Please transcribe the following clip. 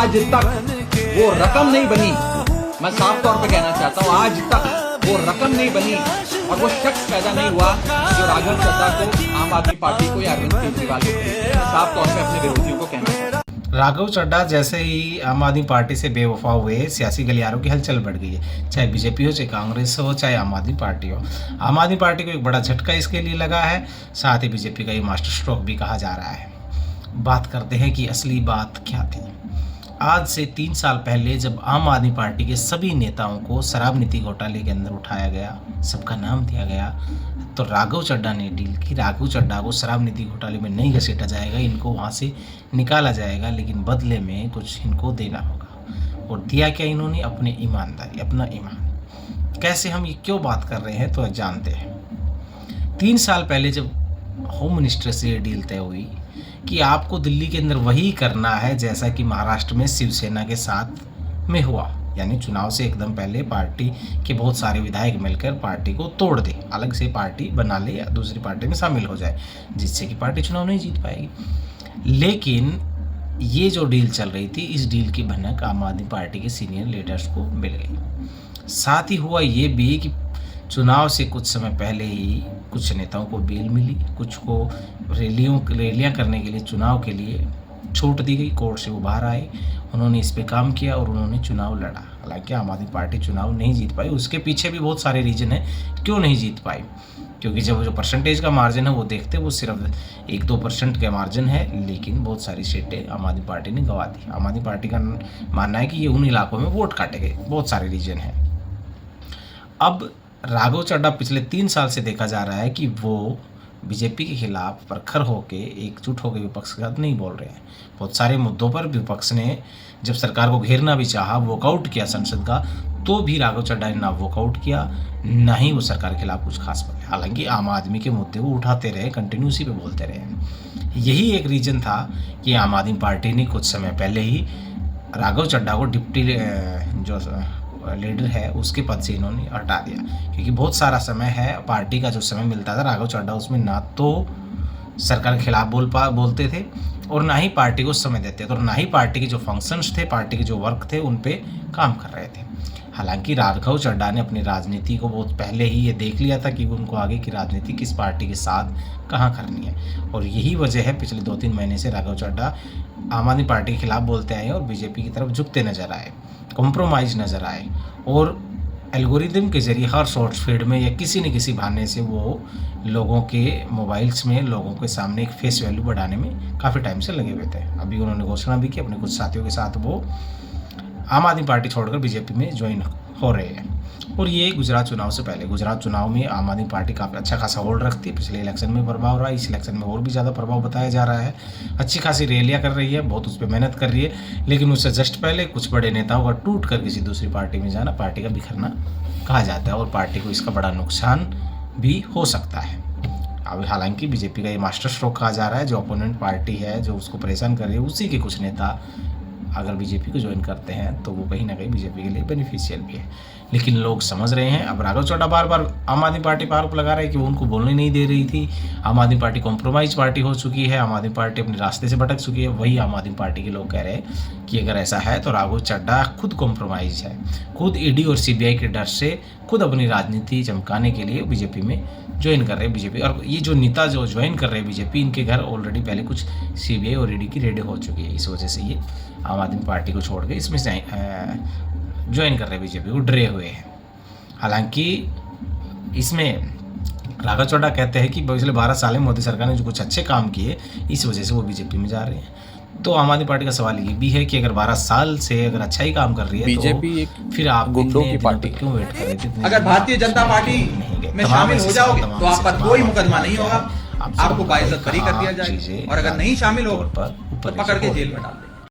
आज तक वो रकम नहीं बनी। मैं साफ तौर पे कहना चाहता हूँ, आज तक वो रकम नहीं बनी और वो शख्स पैदा नहीं हुआ जो राघव चड्ढा को, आम आदमी पार्टी को या अरविंद केजरीवाल को खरीदे। मैं साफ तौर पे अपने विरोधियों को कहना चाहता हूँ। राघव चड्ढा जैसे ही आम आदमी पार्टी से बेवफा हुए, सियासी गलियारों की हलचल बढ़ गई है। चाहे बीजेपी हो, चाहे कांग्रेस हो, चाहे आम आदमी पार्टी हो। आम आदमी पार्टी को एक बड़ा झटका इसके लिए लगा है, साथ ही बीजेपी का ये मास्टर स्ट्रोक भी कहा जा रहा है। बात करते हैं कि असली बात क्या थी। आज से 3 साल पहले जब आम आदमी पार्टी के सभी नेताओं को शराब नीति घोटाले के अंदर उठाया गया, सबका नाम दिया गया, तो राघव चड्ढा ने डील की। राघव चड्ढा को शराब नीति घोटाले में नहीं घसीटा जाएगा, इनको वहाँ से निकाला जाएगा, लेकिन बदले में कुछ इनको देना होगा। और दिया क्या इन्होंने? अपनी ईमानदारी, अपना ईमान। कैसे? हम ये क्यों बात कर रहे हैं तो जानते हैं। 3 साल पहले जब होम मिनिस्टर से ये डील तय हुई कि आपको दिल्ली के अंदर वही करना है जैसा कि महाराष्ट्र में शिवसेना के साथ में हुआ, यानी चुनाव से एकदम पहले पार्टी के बहुत सारे विधायक मिलकर पार्टी को तोड़ दे, अलग से पार्टी बना ले या दूसरी पार्टी में शामिल हो जाए, जिससे कि पार्टी चुनाव नहीं जीत पाएगी। लेकिन ये जो डील चल रही थी, इस डील की भनक आम आदमी पार्टी के सीनियर लीडर्स को मिल गई। साथ ही हुआ ये भी कि चुनाव से कुछ समय पहले ही कुछ नेताओं को बेल मिली, कुछ को रैलियां करने के लिए, चुनाव के लिए छूट दी गई, कोर्ट से वो बाहर आए, उन्होंने इस पे काम किया और उन्होंने चुनाव लड़ा। हालांकि आम आदमी पार्टी चुनाव नहीं जीत पाई, उसके पीछे भी बहुत सारे रीजन है क्यों नहीं जीत पाई। क्योंकि जब जो परसेंटेज का मार्जिन है वो देखते, वो सिर्फ 1-2% का मार्जिन है, लेकिन बहुत सारी सीटें आम आदमी पार्टी ने गंवा दी। आम आदमी पार्टी का मानना है कि ये उन इलाकों में वोट काटे गए, बहुत सारे रीजन हैं। अब राघव चड्ढा पिछले 3 साल से देखा जा रहा है कि वो बीजेपी के खिलाफ प्रखर होके, एकजुट होकर विपक्ष के साथ नहीं बोल रहे हैं। बहुत सारे मुद्दों पर विपक्ष ने जब सरकार को घेरना भी चाहा, वॉकआउट किया संसद का, तो भी राघव चड्ढा ने ना वॉकआउट किया, ना ही वो सरकार के खिलाफ कुछ खास बोले। हालांकि आम आदमी के मुद्दे वो उठाते रहे, कंटिन्यू उसी पे बोलते रहे। यही एक रीजन था कि आम आदमी पार्टी ने कुछ समय पहले ही राघव चड्ढा को डिप्टी जो लीडर है उसके पद से इन्होंने हटा दिया। क्योंकि बहुत सारा समय है, पार्टी का जो समय मिलता था राघव चड्ढा उसमें ना तो सरकार के खिलाफ बोलते थे और ना ही पार्टी को समय देते थे, और ना ही पार्टी के जो फंक्शंस थे, पार्टी के जो वर्क थे, उन पे काम कर रहे थे। हालांकि राघव चड्ढा ने अपनी राजनीति को बहुत पहले ही ये देख लिया था कि उनको आगे की राजनीति किस पार्टी के साथ कहाँ करनी है, और यही वजह है पिछले 2-3 महीने से राघव चड्ढा आम आदमी पार्टी के खिलाफ बोलते आए और बीजेपी की तरफ झुकते नजर आए, कॉम्प्रोमाइज़ नज़र आए, और एल्गोरिदम के जरिए हर शॉर्ट फीड में या किसी न किसी बहाने से वो लोगों के मोबाइल्स में, लोगों के सामने एक फेस वैल्यू बढ़ाने में काफ़ी टाइम से लगे हुए थे। अभी उन्होंने घोषणा भी की अपने कुछ साथियों के साथ वो आम आदमी पार्टी छोड़कर बीजेपी में ज्वाइन हो रहे हैं। और ये गुजरात चुनाव से पहले, गुजरात चुनाव में आम आदमी पार्टी काफ़ी अच्छा खासा होल्ड रखती है, पिछले इलेक्शन में प्रभाव रहा, इस इलेक्शन में और भी ज़्यादा प्रभाव बताया जा रहा है। अच्छी खासी रैलियां कर रही है, बहुत उस पर मेहनत कर रही है, लेकिन उससे जस्ट पहले कुछ बड़े नेताओं का टूट कर किसी दूसरी पार्टी में जाना पार्टी का बिखरना कहा जाता है, और पार्टी को इसका बड़ा नुकसान भी हो सकता है। अब हालांकि बीजेपी का ये मास्टर स्ट्रोक कहा जा रहा है, जो अपोनेंट पार्टी है, जो उसको परेशान कर रही है, उसी के कुछ नेता अगर बीजेपी को ज्वाइन करते हैं तो वो कहीं ना कहीं बीजेपी के लिए बेनिफिशियल भी है। लेकिन लोग समझ रहे हैं, अब राघव चड्ढा बार बार आम आदमी पार्टी पर आरोप लगा रहे हैं कि वो उनको बोलने नहीं दे रही थी, आम आदमी पार्टी कॉम्प्रोमाइज पार्टी हो चुकी है, आम आदमी पार्टी अपने रास्ते से भटक चुकी है। वही आम आदमी पार्टी के लोग कह रहे हैं कि अगर ऐसा है तो राघव चड्ढा खुद कॉम्प्रोमाइज है, खुद ईडी और सीबीआई के डर से खुद अपनी राजनीति चमकाने के लिए बीजेपी में ज्वाइन कर रहे हैं बीजेपी। और ये जो नेता जो ज्वाइन कर रहे हैं बीजेपी, इनके घर ऑलरेडी पहले कुछ सीबीआई और ईडी की रेड हो चुकी है, इस वजह से ये आम आदमी पार्टी को छोड़ के इसमें ज्वाइन कर रहे हैं बीजेपी को, डरे हुए हैं। हालांकि इसमें राघव चड्ढा कहते हैं कि पिछले 12 साल में मोदी सरकार ने जो कुछ अच्छे काम किए, इस वजह से वो बीजेपी में जा रहे हैं। तो आम आदमी पार्टी का सवाल ये भी है कि अगर 12 साल से अगर अच्छा ही काम कर रही है बीजेपी तो फिर आप गुंडों की पार्टी क्यों वेट कर रहे थे? अगर भारतीय जनता पार्टी में शामिल हो जाओगे तो आप पर कोई मुकदमा नहीं होगा, आपको बाइज्जत बरी कर दिया जाएगा, और अगर नहीं शामिल हो तो पकड़ के जेल में डाल